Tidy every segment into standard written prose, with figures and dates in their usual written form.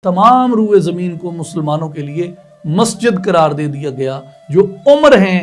تمام روئے زمین کو مسلمانوں کے لیے مسجد قرار دے دیا گیا. جو عمر ہیں،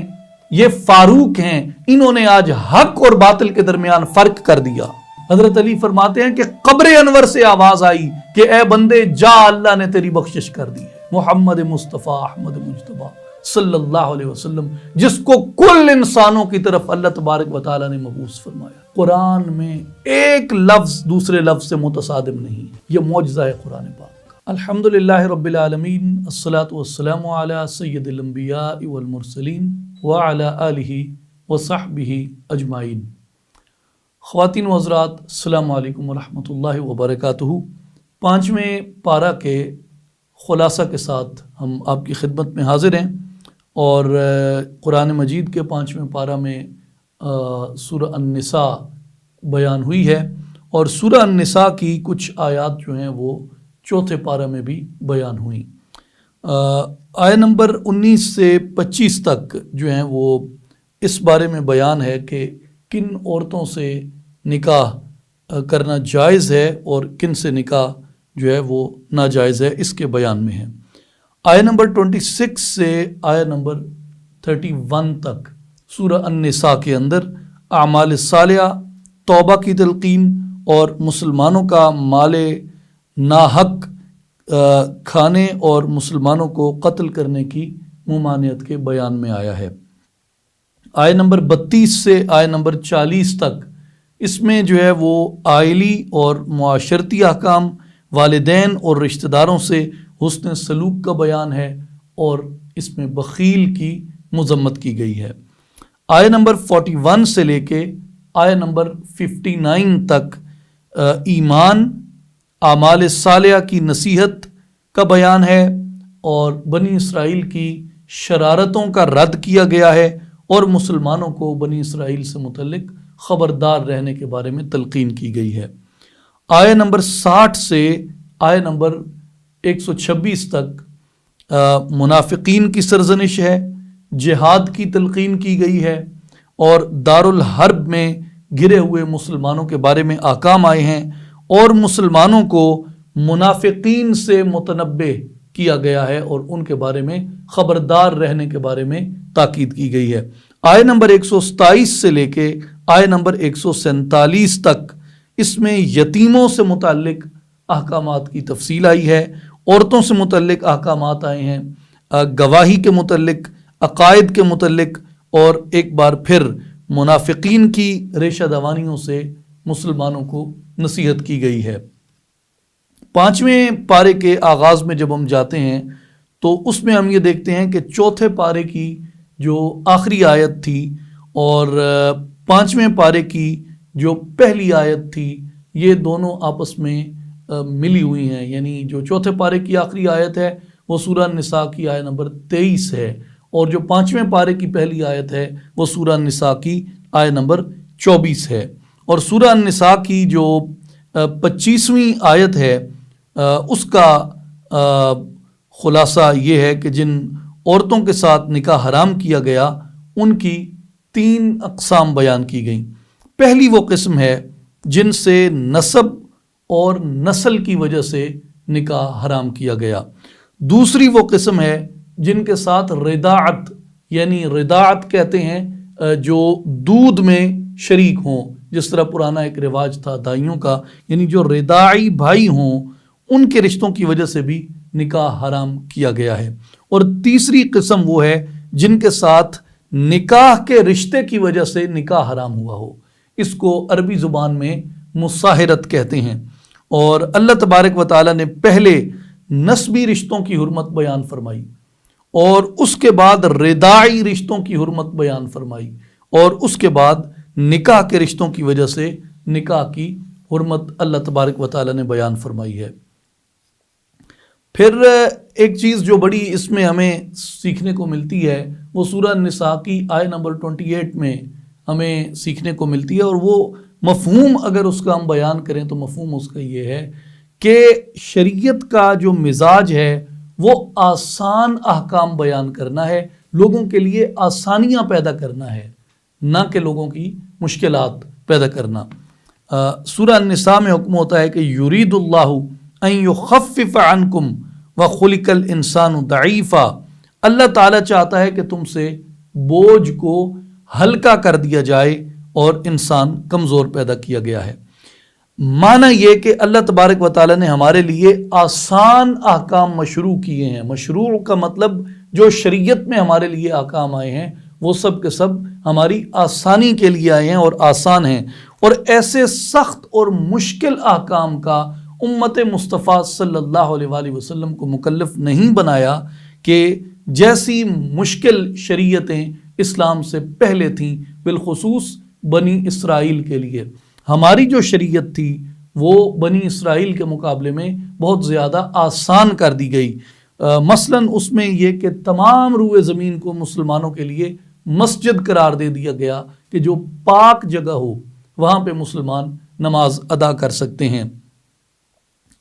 یہ فاروق ہیں، انہوں نے آج حق اور باطل کے درمیان فرق کر دیا. حضرت علی فرماتے ہیں کہ قبر انور سے آواز آئی کہ اے بندے جا، اللہ نے تیری بخشش کر دی ہے. محمد مصطفیٰ احمد مجتبیٰ صلی اللہ علیہ وسلم، جس کو کل انسانوں کی طرف اللہ تبارک و تعالیٰ نے مبعوث فرمایا. قرآن میں ایک لفظ دوسرے لفظ سے متصادم نہیں. یہ معجزہ ہے قرآن پاک. الحمدللہ رب العالمین، الصلاۃ والسلام علی سید الانبیاء والمرسلین وعلی آلہ وصحبہ اجمعین. خواتین و حضرات، السلام علیکم ورحمۃ اللہ وبرکاتہ. 5ویں پارہ کے خلاصہ کے ساتھ ہم آپ کی خدمت میں حاضر ہیں، اور قرآن مجید کے 5ویں پارہ میں سورہ النساء بیان ہوئی ہے، اور سورہ النساء کی کچھ آیات جو ہیں وہ 4تھے پارہ میں بھی بیان ہوئیں. آیت نمبر 19 سے 25 تک جو ہیں وہ اس بارے میں بیان ہے کہ کن عورتوں سے نکاح کرنا جائز ہے اور کن سے نکاح جو ہے وہ ناجائز ہے، اس کے بیان میں ہے. آیت نمبر 26 سے آیت نمبر 31 تک سورہ النساء کے اندر اعمال صالحہ، توبہ کی تلقین اور مسلمانوں کا مال ناحق کھانے اور مسلمانوں کو قتل کرنے کی ممانعت کے بیان میں آیا ہے. آیت نمبر 32 سے آیت نمبر 40 تک اس میں جو ہے وہ آئلی اور معاشرتی احکام، والدین اور رشتہ داروں سے حسن سلوک کا بیان ہے، اور اس میں بخیل کی مذمت کی گئی ہے. آیت نمبر 41 سے لے کے آیت نمبر 59 تک ایمان، اعمال صالحہ کی نصیحت کا بیان ہے، اور بنی اسرائیل کی شرارتوں کا رد کیا گیا ہے، اور مسلمانوں کو بنی اسرائیل سے متعلق خبردار رہنے کے بارے میں تلقین کی گئی ہے. آیت نمبر 60 سے آیت نمبر 126 تک منافقین کی سرزنش ہے، جہاد کی تلقین کی گئی ہے، اور دارالحرب میں گرے ہوئے مسلمانوں کے بارے میں احکام آئے ہیں، اور مسلمانوں کو منافقین سے متنبہ کیا گیا ہے اور ان کے بارے میں خبردار رہنے کے بارے میں تاکید کی گئی ہے. آیت نمبر 127 سے لے کے آیت نمبر 147 تک اس میں یتیموں سے متعلق احکامات کی تفصیل آئی ہے، عورتوں سے متعلق احکامات آئے ہیں، گواہی کے متعلق، عقائد کے متعلق، اور ایک بار پھر منافقین کی ریشہ دوانیوں سے مسلمانوں کو نصیحت کی گئی ہے. 5ویں پارے کے آغاز میں جب ہم جاتے ہیں تو اس میں ہم یہ دیکھتے ہیں کہ 4تھے پارے کی جو آخری آیت تھی اور 5ویں پارے کی جو پہلی آیت تھی، یہ دونوں آپس میں ملی ہوئی ہیں. یعنی جو 4تھے پارے کی آخری آیت ہے وہ سورہ النساء کی آیت نمبر 23 ہے، اور جو 5ویں پارے کی پہلی آیت ہے وہ سورہ النساء کی آیت نمبر 24 ہے. اور سورہ النساء کی جو 25ویں آیت ہے اس کا خلاصہ یہ ہے کہ جن عورتوں کے ساتھ نکاح حرام کیا گیا ان کی 3 اقسام بیان کی گئیں. پہلی وہ قسم ہے جن سے نسب اور نسل کی وجہ سے نکاح حرام کیا گیا. دوسری وہ قسم ہے جن کے ساتھ رضاعت، یعنی رضاعت کہتے ہیں جو دودھ میں شریک ہوں، جس طرح پرانا ایک رواج تھا دائیوں کا، یعنی جو رضاعی بھائی ہوں ان کے رشتوں کی وجہ سے بھی نکاح حرام کیا گیا ہے. اور تیسری قسم وہ ہے جن کے ساتھ نکاح کے رشتے کی وجہ سے نکاح حرام ہوا ہو. اس کو عربی زبان میں مصاہرت کہتے ہیں. اور اللہ تبارک و تعالیٰ نے پہلے نسبی رشتوں کی حرمت بیان فرمائی، اور اس کے بعد رضاعی رشتوں کی حرمت بیان فرمائی، اور اس کے بعد نکاح کے رشتوں کی وجہ سے نکاح کی حرمت اللہ تبارک و تعالیٰ نے بیان فرمائی ہے. پھر ایک چیز جو بڑی اس میں ہمیں سیکھنے کو ملتی ہے وہ سورہ النساء کی آیت نمبر 28 میں ہمیں سیکھنے کو ملتی ہے، اور وہ مفہوم اگر اس کا ہم بیان کریں تو مفہوم اس کا یہ ہے کہ شریعت کا جو مزاج ہے وہ آسان احکام بیان کرنا ہے، لوگوں کے لیے آسانیاں پیدا کرنا ہے، نہ کہ لوگوں کی مشکلات پیدا کرنا. سورہ النساء میں حکم ہوتا ہے کہ یرید اللہ ان یخفف عنکم وخلق الانسان ضعیفا، اللہ تعالیٰ چاہتا ہے کہ تم سے بوجھ کو ہلکا کر دیا جائے اور انسان کمزور پیدا کیا گیا ہے۔ معنی یہ کہ اللہ تبارک و تعالیٰ نے ہمارے لیے آسان احکام مشروع کیے ہیں۔ مشروع کا مطلب جو شریعت میں ہمارے لیے احکام آئے ہیں وہ سب کے سب ہماری آسانی کے لیے آئے ہیں اور آسان ہیں، اور ایسے سخت اور مشکل احکام کا امت مصطفیٰ صلی اللہ علیہ وآلہ وسلم کو مکلف نہیں بنایا کہ جیسی مشکل شریعتیں اسلام سے پہلے تھیں، بالخصوص بنی اسرائیل کے لیے۔ ہماری جو شریعت تھی وہ بنی اسرائیل کے مقابلے میں بہت زیادہ آسان کر دی گئی۔ مثلاً اس میں یہ کہ تمام روئے زمین کو مسلمانوں کے لیے مسجد قرار دے دیا گیا کہ جو پاک جگہ ہو وہاں پہ مسلمان نماز ادا کر سکتے ہیں،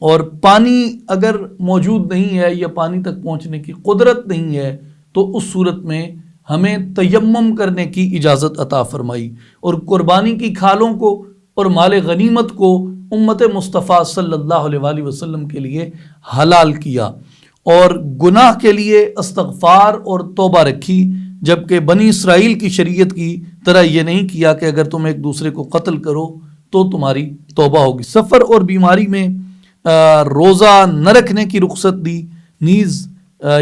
اور پانی اگر موجود نہیں ہے یا پانی تک پہنچنے کی قدرت نہیں ہے تو اس صورت میں ہمیں تیمم کرنے کی اجازت عطا فرمائی، اور قربانی کی کھالوں کو اور مال غنیمت کو امت مصطفیٰ صلی اللہ علیہ وآلہ وسلم کے لیے حلال کیا، اور گناہ کے لیے استغفار اور توبہ رکھی، جبکہ بنی اسرائیل کی شریعت کی طرح یہ نہیں کیا کہ اگر تم ایک دوسرے کو قتل کرو تو تمہاری توبہ ہوگی۔ سفر اور بیماری میں روزہ نہ رکھنے کی رخصت دی، نیز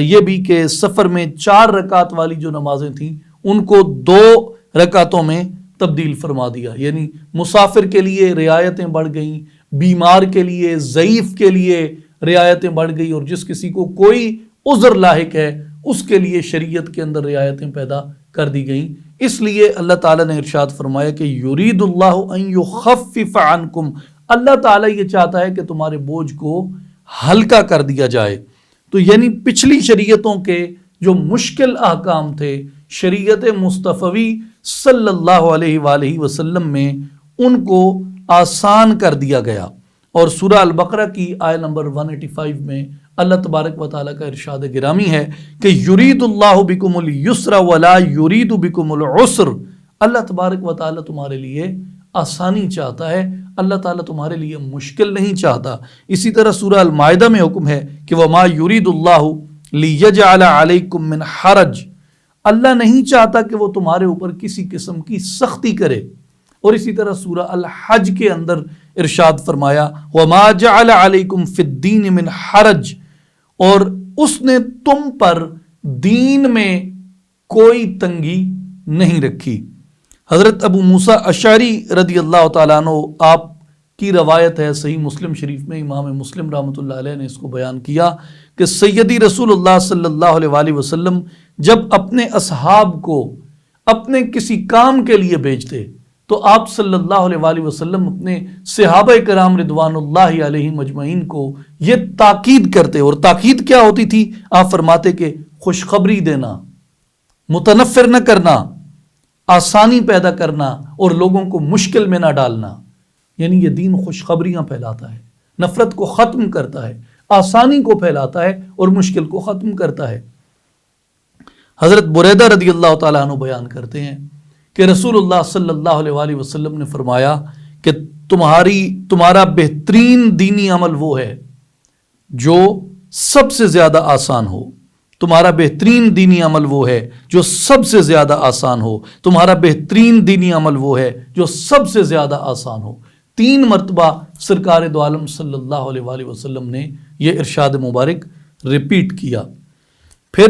یہ بھی کہ سفر میں 4 رکعت والی جو نمازیں تھیں ان کو 2 رکعتوں میں تبدیل فرما دیا، یعنی مسافر کے لیے رعایتیں بڑھ گئیں، بیمار کے لیے، ضعیف کے لیے رعایتیں بڑھ گئی، اور جس کسی کو کوئی عذر لاحق ہے اس کے لیے شریعت کے اندر رعایتیں پیدا کر دی گئیں۔ اس لیے اللہ تعالیٰ نے ارشاد فرمایا کہ یرید اللہ ان یخفف عنکم، اللہ تعالیٰ یہ چاہتا ہے کہ تمہارے بوجھ کو ہلکا کر دیا جائے۔ تو یعنی پچھلی شریعتوں کے جو مشکل احکام تھے شریعت مصطفی صلی اللہ علیہ وآلہ وسلم میں ان کو آسان کر دیا گیا، اور سورہ البقرہ کی آیت نمبر 185 میں اللہ تبارک و تعالیٰ کا ارشاد گرامی ہے کہ یرید اللہ بکم اليسر ولا یرید بکم العسر، اللہ تبارک و تعالیٰ تمہارے لیے آسانی چاہتا ہے، اللہ تعالیٰ تمہارے لیے مشکل نہیں چاہتا۔ اسی طرح سورہ المائدہ میں حکم ہے کہ وما یرید اللہ لیجعل علیکم من حرج، اللہ نہیں چاہتا کہ وہ تمہارے اوپر کسی قسم کی سختی کرے۔ اور اسی طرح سورہ الحج کے اندر ارشاد فرمایا وما جعل علیکم فی الدین من حرج، اور اس نے تم پر دین میں کوئی تنگی نہیں رکھی۔ حضرت ابو موسیٰ اشعری رضی اللہ تعالیٰ عنہ، آپ کی روایت ہے صحیح مسلم شریف میں، امام مسلم رحمۃ اللہ علیہ نے اس کو بیان کیا کہ سیدی رسول اللہ صلی اللہ علیہ وآلہ وسلم جب اپنے اصحاب کو اپنے کسی کام کے لیے بھیجتے تو آپ صلی اللہ علیہ وآلہ وسلم اپنے صحابہ کرام رضوان اللہ علیہم اجمعین کو یہ تاکید کرتے، اور تاکید کیا ہوتی تھی؟ آپ فرماتے کہ خوشخبری دینا، متنفر نہ کرنا، آسانی پیدا کرنا اور لوگوں کو مشکل میں نہ ڈالنا۔ یعنی یہ دین خوشخبریاں پھیلاتا ہے، نفرت کو ختم کرتا ہے، آسانی کو پھیلاتا ہے اور مشکل کو ختم کرتا ہے۔ حضرت بریدہ رضی اللہ تعالیٰ عنہ بیان کرتے ہیں کہ رسول اللہ صلی اللہ علیہ وآلہ وسلم نے فرمایا کہ تمہارا بہترین دینی عمل وہ ہے جو سب سے زیادہ آسان ہو، تمہارا بہترین دینی عمل وہ ہے جو سب سے زیادہ آسان ہو، تمہارا بہترین دینی عمل وہ ہے جو سب سے زیادہ آسان ہو۔ 3 مرتبہ سرکار دو عالم صلی اللہ علیہ وآلہ وسلم نے یہ ارشاد مبارک ریپیٹ کیا۔ پھر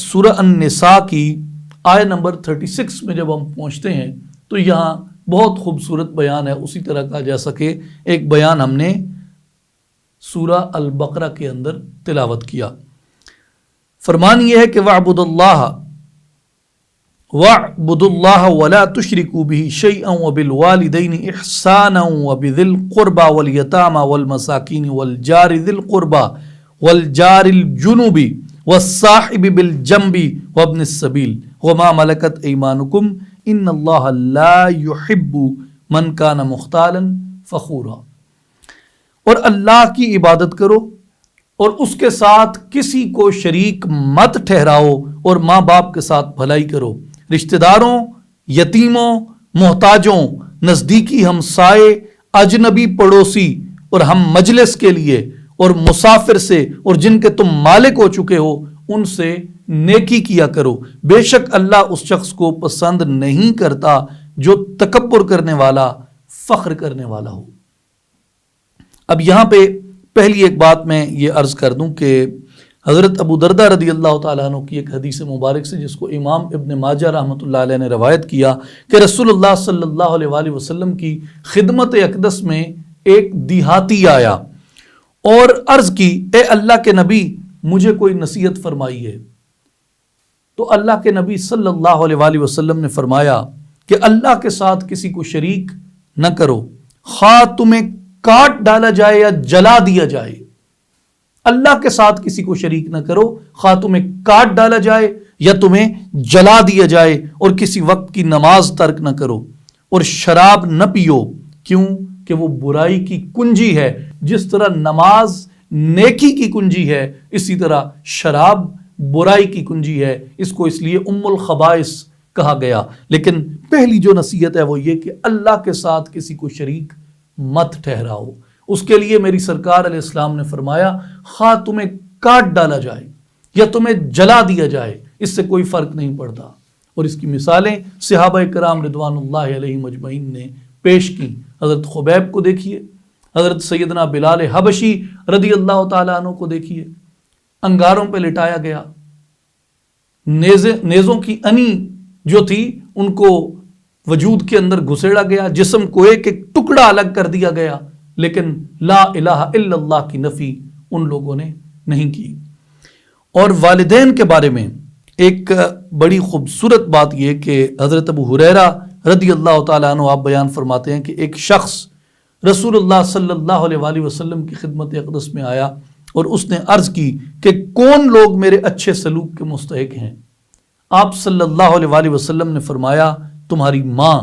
سورہ النساء کی آیت نمبر 36 میں جب ہم پہنچتے ہیں تو یہاں بہت خوبصورت بیان ہے اسی طرح کا جیسا کہ ایک بیان ہم نے سورہ البقرہ کے اندر تلاوت کیا۔ فرمان یہ ہے کہ وَاعْبُدُوا اللَّهَ وَلَا تُشْرِكُوا بِهِ شَيْئًا وَبِالْوَالِدَيْنِ إِحْسَانًا وَبِذِي الْقُرْبَى وَالْيَتَامَى وَالْمَسَاكِينِ وَالْجَارِ ذِي الْقُرْبَى وَالْجَارِ الْجُنُبِ وَالصَّاحِبِ بِالْجَنبِ وَابْنِ السَّبِيلِ وَمَا مَلَكَتْ أَيْمَانُكُمْ إِنَّ اللَّهَ لَا يُحِبُّ مَنْ كَانَ مُخْتَالًا فَخُورًا، اور اللہ کی عبادت کرو اور اس کے ساتھ کسی کو شریک مت ٹھہراؤ، اور ماں باپ کے ساتھ بھلائی کرو، رشتہ داروں، یتیموں، محتاجوں، نزدیکی ہمسائے، اجنبی پڑوسی اور ہم مجلس کے لیے اور مسافر سے اور جن کے تم مالک ہو چکے ہو ان سے نیکی کیا کرو، بے شک اللہ اس شخص کو پسند نہیں کرتا جو تکبر کرنے والا، فخر کرنے والا ہو۔ اب یہاں پہ پہلی ایک بات میں یہ عرض کر دوں کہ حضرت ابو دردہ رضی اللہ تعالیٰ عنہ کی ایک حدیث مبارک سے، جس کو امام ابن ماجہ رحمۃ اللہ علیہ نے روایت کیا، کہ رسول اللہ صلی اللہ علیہ وآلہ وسلم کی خدمت اقدس میں ایک دیہاتی آیا اور عرض کی، اے اللہ کے نبی مجھے کوئی نصیحت فرمائیے۔ تو اللہ کے نبی صلی اللہ علیہ وآلہ وسلم نے فرمایا کہ اللہ کے ساتھ کسی کو شریک نہ کرو، خواہ تمہیں کاٹ ڈالا جائے یا جلا دیا جائے۔ اللہ کے ساتھ کسی کو شریک نہ کرو، خواہ تمہیں کاٹ ڈالا جائے یا تمہیں جلا دیا جائے، اور کسی وقت کی نماز ترک نہ کرو، اور شراب نہ پیو، کیوں کہ وہ برائی کی کنجی ہے۔ جس طرح نماز نیکی کی کنجی ہے، اسی طرح شراب برائی کی کنجی ہے۔ اس کو اس لیے ام الخبائث کہا گیا۔ لیکن پہلی جو نصیحت ہے وہ یہ کہ اللہ کے ساتھ کسی کو شریک مت ٹھہراؤ۔ اس کے لیے میری سرکار علیہ السلام نے فرمایا، خواہ تمہیں کاٹ ڈالا جائے یا تمہیں جلا دیا جائے، اس سے کوئی فرق نہیں پڑتا۔ اور اس کی مثالیں صحابہ کرام رضوان اللہ علیہم اجمعین نے پیش کی۔ حضرت خبیب کو دیکھیے، حضرت سیدنا بلال حبشی رضی اللہ تعالیٰ عنہ کو دیکھیے، انگاروں پہ لٹایا گیا، نیزوں کی انی جو تھی ان کو وجود کے اندر گھسیڑا گیا، جسم کو ایک ایک ٹکڑا الگ کر دیا گیا، لیکن لا الہ الا اللہ کی نفی ان لوگوں نے نہیں کی۔ اور والدین کے بارے میں ایک بڑی خوبصورت بات یہ کہ حضرت ابو ہریرہ رضی اللہ تعالیٰ عنہ آپ بیان فرماتے ہیں کہ ایک شخص رسول اللہ صلی اللہ علیہ وآلہ وسلم کی خدمت اقدس میں آیا اور اس نے عرض کی کہ کون لوگ میرے اچھے سلوک کے مستحق ہیں؟ آپ صلی اللہ علیہ وآلہ وسلم نے فرمایا تمہاری ماں۔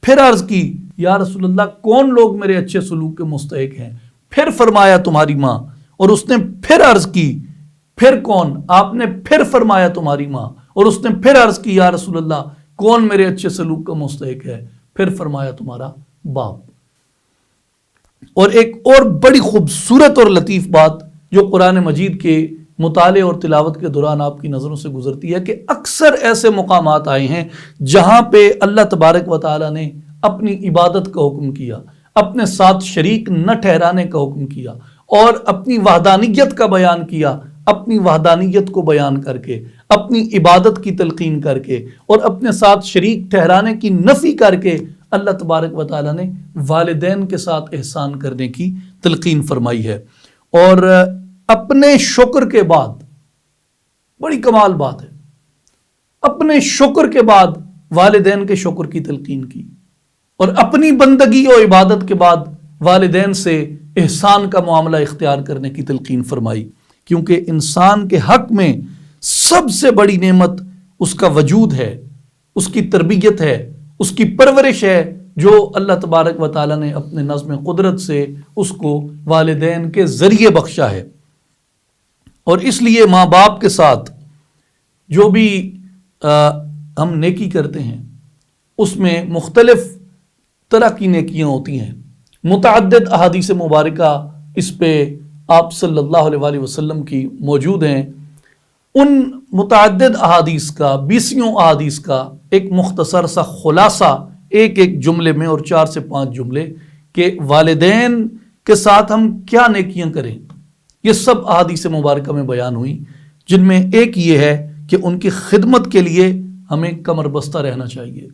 پھر عرض کی یا رسول اللہ کون لوگ میرے اچھے سلوک کے مستحق ہیں؟ پھر فرمایا تمہاری ماں۔ اور اس نے پھر عرض کی پھر کون؟ آپ نے پھر فرمایا تمہاری ماں۔ اور اس نے پھر عرض کی یا رسول اللہ کون میرے اچھے سلوک کا مستحق ہے؟ پھر فرمایا تمہارا باپ۔ اور ایک اور بڑی خوبصورت اور لطیف بات جو قرآن مجید کے مطالعے اور تلاوت کے دوران آپ کی نظروں سے گزرتی ہے کہ اکثر ایسے مقامات آئے ہیں جہاں پہ اللہ تبارک و تعالیٰ نے اپنی عبادت کا حکم کیا، اپنے ساتھ شریک نہ ٹھہرانے کا حکم کیا، اور اپنی وحدانیت کا بیان کیا، اپنی وحدانیت کو بیان کر کے، اپنی عبادت کی تلقین کر کے، اور اپنے ساتھ شریک ٹھہرانے کی نفی کر کے اللہ تبارک و تعالیٰ نے والدین کے ساتھ احسان کرنے کی تلقین فرمائی ہے۔ اور اپنے شکر کے بعد، بڑی کمال بات ہے، اپنے شکر کے بعد والدین کے شکر کی تلقین کی، اور اپنی بندگی و عبادت کے بعد والدین سے احسان کا معاملہ اختیار کرنے کی تلقین فرمائی، کیونکہ انسان کے حق میں سب سے بڑی نعمت اس کا وجود ہے، اس کی تربیت ہے، اس کی پرورش ہے، جو اللہ تبارک و تعالیٰ نے اپنے نظم قدرت سے اس کو والدین کے ذریعے بخشا ہے۔ اور اس لیے ماں باپ کے ساتھ جو بھی ہم نیکی کرتے ہیں اس میں مختلف طرح کی نیکیاں ہوتی ہیں۔ متعدد احادیث مبارکہ اس پہ آپ صلی اللہ علیہ وآلہ وسلم کی موجود ہیں۔ ان متعدد احادیث کا، 20 احادیث کا ایک مختصر سا خلاصہ ایک جملے میں، اور 4 سے 5 جملے، کہ والدین کے ساتھ ہم کیا نیکیاں کریں، یہ سب احادیث مبارکہ میں بیان ہوئی، جن میں ایک یہ ہے کہ ان کی خدمت کے لیے ہمیں کمر بستہ رہنا چاہیے،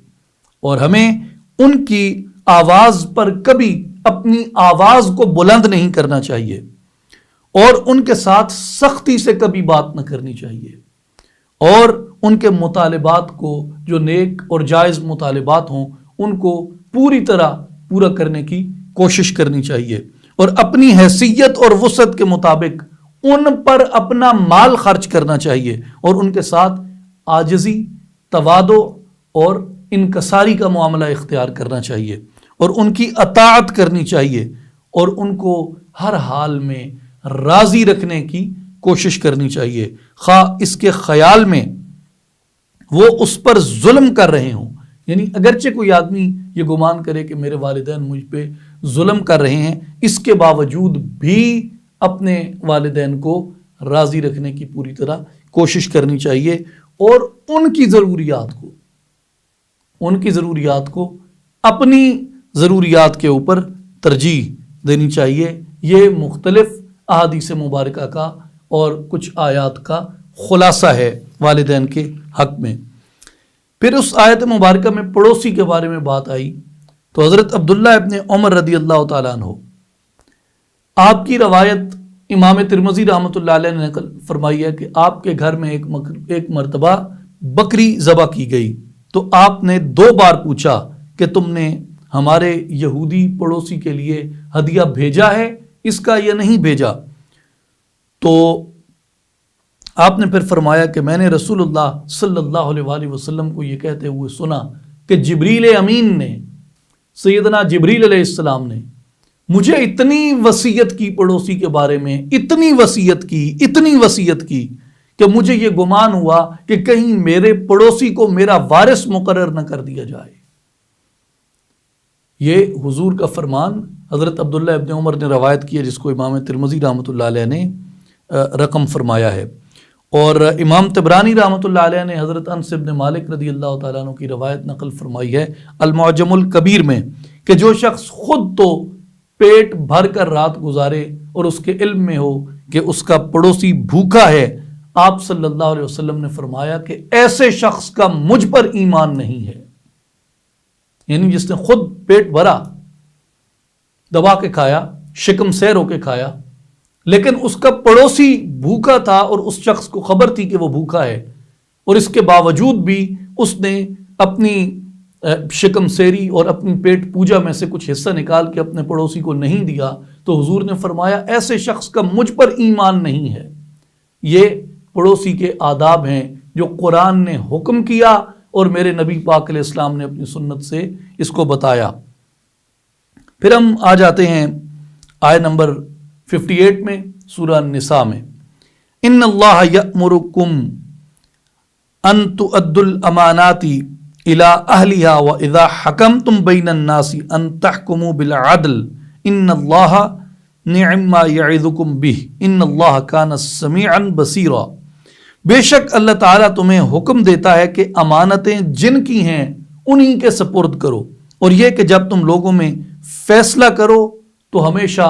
اور ہمیں ان کی آواز پر کبھی اپنی آواز کو بلند نہیں کرنا چاہیے، اور ان کے ساتھ سختی سے کبھی بات نہ کرنی چاہیے، اور ان کے مطالبات کو، جو نیک اور جائز مطالبات ہوں، ان کو پوری طرح پورا کرنے کی کوشش کرنی چاہیے، اور اپنی حیثیت اور وسعت کے مطابق ان پر اپنا مال خرچ کرنا چاہیے، اور ان کے ساتھ عاجزی، تواضع اور انکساری کا معاملہ اختیار کرنا چاہیے، اور ان کی اطاعت کرنی چاہیے، اور ان کو ہر حال میں راضی رکھنے کی کوشش کرنی چاہیے، خواہ اس کے خیال میں وہ اس پر ظلم کر رہے ہوں۔ یعنی اگرچہ کوئی آدمی یہ گمان کرے کہ میرے والدین مجھ پہ ظلم کر رہے ہیں، اس کے باوجود بھی اپنے والدین کو راضی رکھنے کی پوری طرح کوشش کرنی چاہیے اور ان کی ضروریات کو اپنی ضروریات کے اوپر ترجیح دینی چاہیے۔ یہ مختلف احادیث مبارکہ کا اور کچھ آیات کا خلاصہ ہے والدین کے حق میں۔ پھر اس آیت مبارکہ میں پڑوسی کے بارے میں بات آئی تو حضرت عبداللہ ابن عمر رضی اللہ تعالیٰ عنہ، آپ کی روایت امام ترمذی رحمۃ اللہ علیہ نے نقل فرمائی ہے کہ آپ کے گھر میں ایک مرتبہ بکری ذبح کی گئی تو آپ نے 2 بار پوچھا کہ تم نے ہمارے یہودی پڑوسی کے لیے ہدیہ بھیجا ہے اس کا یا نہیں بھیجا؟ تو آپ نے پھر فرمایا کہ میں نے رسول اللہ صلی اللہ علیہ وآلہ وسلم کو یہ کہتے ہوئے سنا کہ جبریل امین نے، سیدنا جبریل علیہ السلام نے مجھے اتنی وصیت کی پڑوسی کے بارے میں، اتنی وصیت کی کہ مجھے یہ گمان ہوا کہ کہیں میرے پڑوسی کو میرا وارث مقرر نہ کر دیا جائے۔ یہ حضور کا فرمان حضرت عبداللہ ابن عمر نے روایت کی ہے، جس کو امام ترمذی رحمۃ اللہ علیہ نے رقم فرمایا ہے، اور امام طبرانی رحمۃ اللہ علیہ نے حضرت انس بن مالک رضی اللہ تعالیٰ عنہ کی روایت نقل فرمائی ہے المعجم الکبیر میں کہ جو شخص خود تو پیٹ بھر کر رات گزارے اور اس کے علم میں ہو کہ اس کا پڑوسی بھوکا ہے، آپ صلی اللہ علیہ وسلم نے فرمایا کہ ایسے شخص کا مجھ پر ایمان نہیں ہے۔ یعنی جس نے خود پیٹ بھرا، دبا کے کھایا، شکم سیر ہو کے کھایا، لیکن اس کا پڑوسی بھوکا تھا اور اس شخص کو خبر تھی کہ وہ بھوکا ہے، اور اس کے باوجود بھی اس نے اپنی شکم سیری اور اپنی پیٹ پوجا میں سے کچھ حصہ نکال کے اپنے پڑوسی کو نہیں دیا، تو حضور نے فرمایا ایسے شخص کا مجھ پر ایمان نہیں ہے۔ یہ پڑوسی کے آداب ہیں جو قرآن نے حکم کیا اور میرے نبی پاک علیہ السلام نے اپنی سنت سے اس کو بتایا۔ پھر ہم آ جاتے ہیں آیت نمبر 58 میں سورہ النساء میں، ان اللہ یأمرکم ان تؤدوا الامانات الى اہلہا واذا حکمتم بین الناس ان تحکموا بالعدل ان اللہ نعم ما یعظکم بہ ان اللہ کان سمیعا بصیرا۔ بے شک اللہ تعالیٰ تمہیں حکم دیتا ہے کہ امانتیں جن کی ہیں انہی کے سپرد کرو، اور یہ کہ جب تم لوگوں میں فیصلہ کرو تو ہمیشہ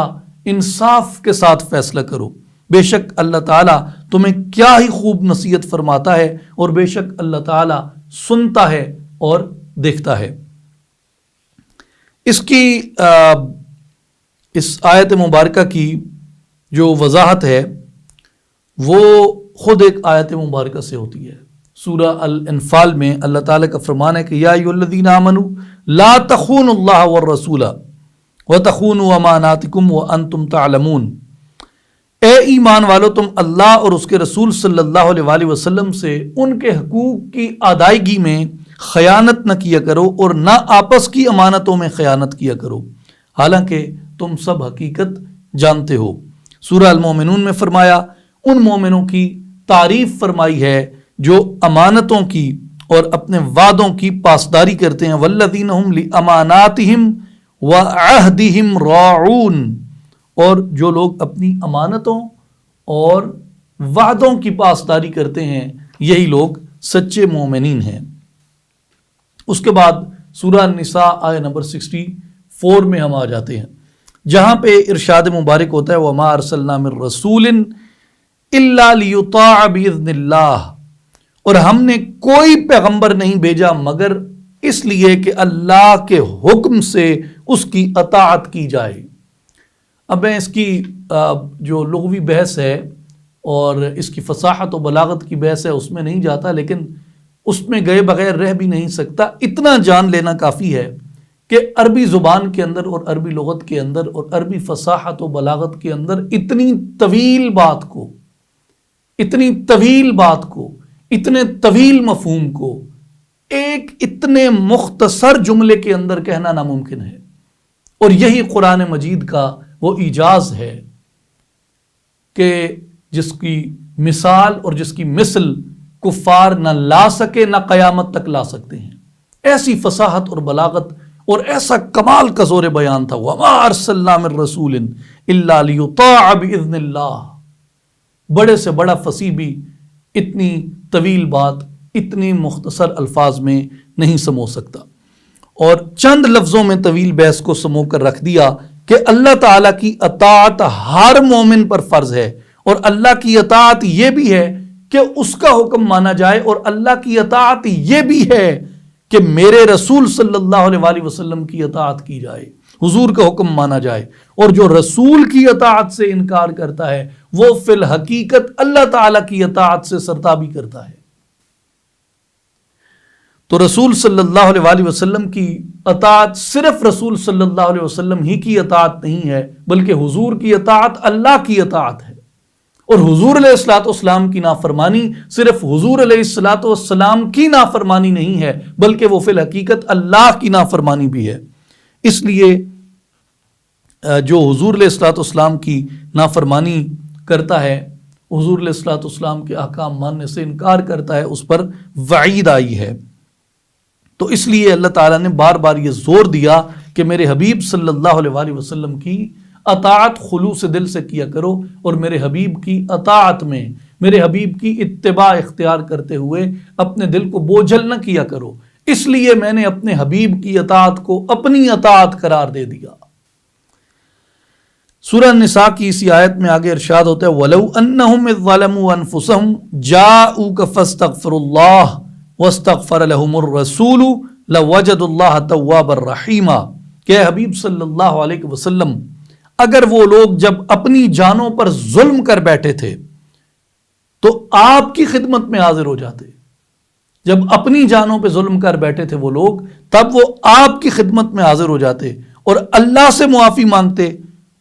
انصاف کے ساتھ فیصلہ کرو، بے شک اللہ تعالیٰ تمہیں کیا ہی خوب نصیحت فرماتا ہے، اور بے شک اللہ تعالیٰ سنتا ہے اور دیکھتا ہے۔ اس آیت مبارکہ کی جو وضاحت ہے وہ خود ایک آیت مبارکہ سے ہوتی ہے۔ سورہ الانفال میں اللہ تعالیٰ کا فرمان ہے کہ یا ایھا الذین آمنوا لا تخونوا اللہ والرسول وتخونوا اماناتکم وانتم تعلمون۔ اے ایمان والو، تم اللہ اور اس کے رسول صلی اللہ علیہ وآلہ وسلم سے ان کے حقوق کی ادائیگی میں خیانت نہ کیا کرو اور نہ آپس کی امانتوں میں خیانت کیا کرو، حالانکہ تم سب حقیقت جانتے ہو۔ سورہ المومنون میں فرمایا ان مومنوں کی تعریف فرمائی ہے جو امانتوں کی اور اپنے وعدوں کی پاسداری کرتے ہیں، والذین هم لاماناتہم وعہدہم راعون، اور جو لوگ اپنی امانتوں اور وعدوں کی پاسداری کرتے ہیں یہی لوگ سچے مومنین ہیں۔ اس کے بعد سورہ النساء آیت نمبر 64 میں ہم آ جاتے ہیں، جہاں پہ ارشاد مبارک ہوتا ہے وَمَا أَرْسَلْنَا مِن رَسُولٍ إِلَّا لِيُطَاعَ بِإِذْنِ اللَّهِ، اور ہم نے کوئی پیغمبر نہیں بھیجا مگر اس لیے کہ اللہ کے حکم سے اس کی اطاعت کی جائے۔ اب میں اس کی جو لغوی بحث ہے اور اس کی فصاحت و بلاغت کی بحث ہے اس میں نہیں جاتا، لیکن اس میں گئے بغیر رہ بھی نہیں سکتا۔ اتنا جان لینا کافی ہے کہ عربی زبان کے اندر اور عربی لغت کے اندر اور عربی فصاحت و بلاغت کے اندر اتنی طویل بات کو، اتنے طویل مفہوم کو ایک اتنے مختصر جملے کے اندر کہنا ناممکن ہے، اور یہی قرآن مجید کا وہ اعجاز ہے کہ جس کی مثال اور جس کی مثل کفار نہ لا سکے نہ قیامت تک لا سکتے ہیں۔ ایسی فصاحت اور بلاغت اور ایسا کمال کا زور بیان تھا، وَمَا أَرْسَلْنَا مِن رَّسُولٍ إِلَّا لِيُطَاعَ بِإِذْنِ اللَّهِ، بڑے سے بڑا فصیح بھی اتنی طویل بات اتنی مختصر الفاظ میں نہیں سمو سکتا، اور چند لفظوں میں طویل بحث کو سمو کر رکھ دیا کہ اللہ تعالیٰ کی اطاعت ہر مومن پر فرض ہے، اور اللہ کی اطاعت یہ بھی ہے کہ اس کا حکم مانا جائے، اور اللہ کی اطاعت یہ بھی ہے کہ میرے رسول صلی اللہ علیہ وآلہ وسلم کی اطاعت کی جائے، حضور کا حکم مانا جائے۔ اور جو رسول کی اطاعت سے انکار کرتا ہے وہ فی الحقیقت اللہ تعالیٰ کی اطاعت سے سرتابی کرتا ہے۔ تو رسول صلی اللہ علیہ وآلہ وسلم کی اطاعت صرف رسول صلی اللہ علیہ وسلم ہی کی اطاعت نہیں ہے، بلکہ حضور کی اطاعت اللہ کی اطاعت ہے، اور حضور علیہ الصلوۃ والسلام کی نافرمانی صرف حضور علیہ الصلوۃ والسلام کی نافرمانی نہیں ہے، بلکہ وہ فی الحقیقت اللہ کی نافرمانی بھی ہے۔ اس لیے جو حضور علیہ الصلوۃ والسلام کی نافرمانی کرتا ہے، حضور علیہ الصلوۃ والسلام کے احکام ماننے سے انکار کرتا ہے، اس پر وعید آئی ہے۔ تو اس لیے اللہ تعالیٰ نے بار بار یہ زور دیا کہ میرے حبیب صلی اللہ علیہ وآلہ وسلم کی اطاعت خلوص دل سے کیا کرو، اور میرے حبیب کی اطاعت میں میرے حبیب کی اتباع اختیار کرتے ہوئے اپنے دل کو بوجھل نہ کیا کرو۔ اس لیے میں نے اپنے حبیب کی اطاعت کو اپنی اطاعت قرار دے دیا۔ سورہ نساء کی اسی آیت میں آگے ارشاد ہوتا ہے وَلَوْ أَنَّهُمْ إِذْ ظَلَمُوا أَنفُسَهُمْ جَاءُوكَ فَاسْتَغْفِرُوا اللَّهَ وَاسْتَغْفَرَ لَهُمُ الرَّسُولُ لَوَجَدُوا اللَّهَ تَوَّابًا رَحِيمًا کہ حبیب صلی اللہ علیہ وسلم، اگر وہ لوگ جب اپنی جانوں پر ظلم کر بیٹھے تھے تو آپ کی خدمت میں حاضر ہو جاتے، جب اپنی جانوں پہ ظلم کر بیٹھے تھے وہ لوگ، تب وہ آپ کی خدمت میں حاضر ہو جاتے اور اللہ سے معافی مانگتے،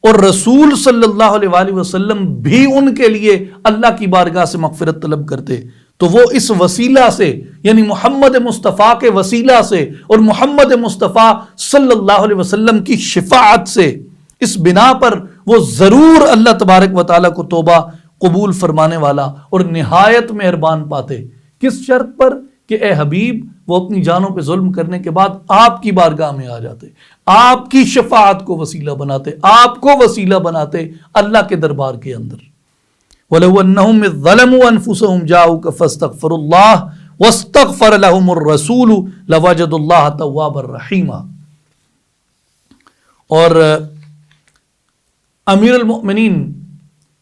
اور رسول صلی اللہ علیہ وآلہ وسلم بھی ان کے لیے اللہ کی بارگاہ سے مغفرت طلب کرتے۔ تو وہ اس وسیلہ سے، یعنی محمد مصطفیٰ کے وسیلہ سے اور محمد مصطفیٰ صلی اللہ علیہ وسلم کی شفاعت سے، اس بنا پر وہ ضرور اللہ تبارک و تعالیٰ کو توبہ قبول فرمانے والا اور نہایت مہربان پاتے۔ کس شرط پر؟ کہ اے حبیب وہ اپنی جانوں پہ ظلم کرنے کے بعد آپ کی بارگاہ میں آ جاتے، آپ کی شفاعت کو وسیلہ بناتے، آپ کو وسیلہ بناتے اللہ کے دربار کے اندر۔ وَلَوْ أَنَّهُمْ إِذْ ظَلَمُوا أَنفُسَهُمْ جَاءُوكَ فَاسْتَغْفِرُوا اللَّهَ وَاسْتَغْفَرَ لَهُمُ الرَّسُولُ لَوَجَدُوا اللَّهَ تَوَّابًا رَحِيمًا۔ اور امیر المؤمنین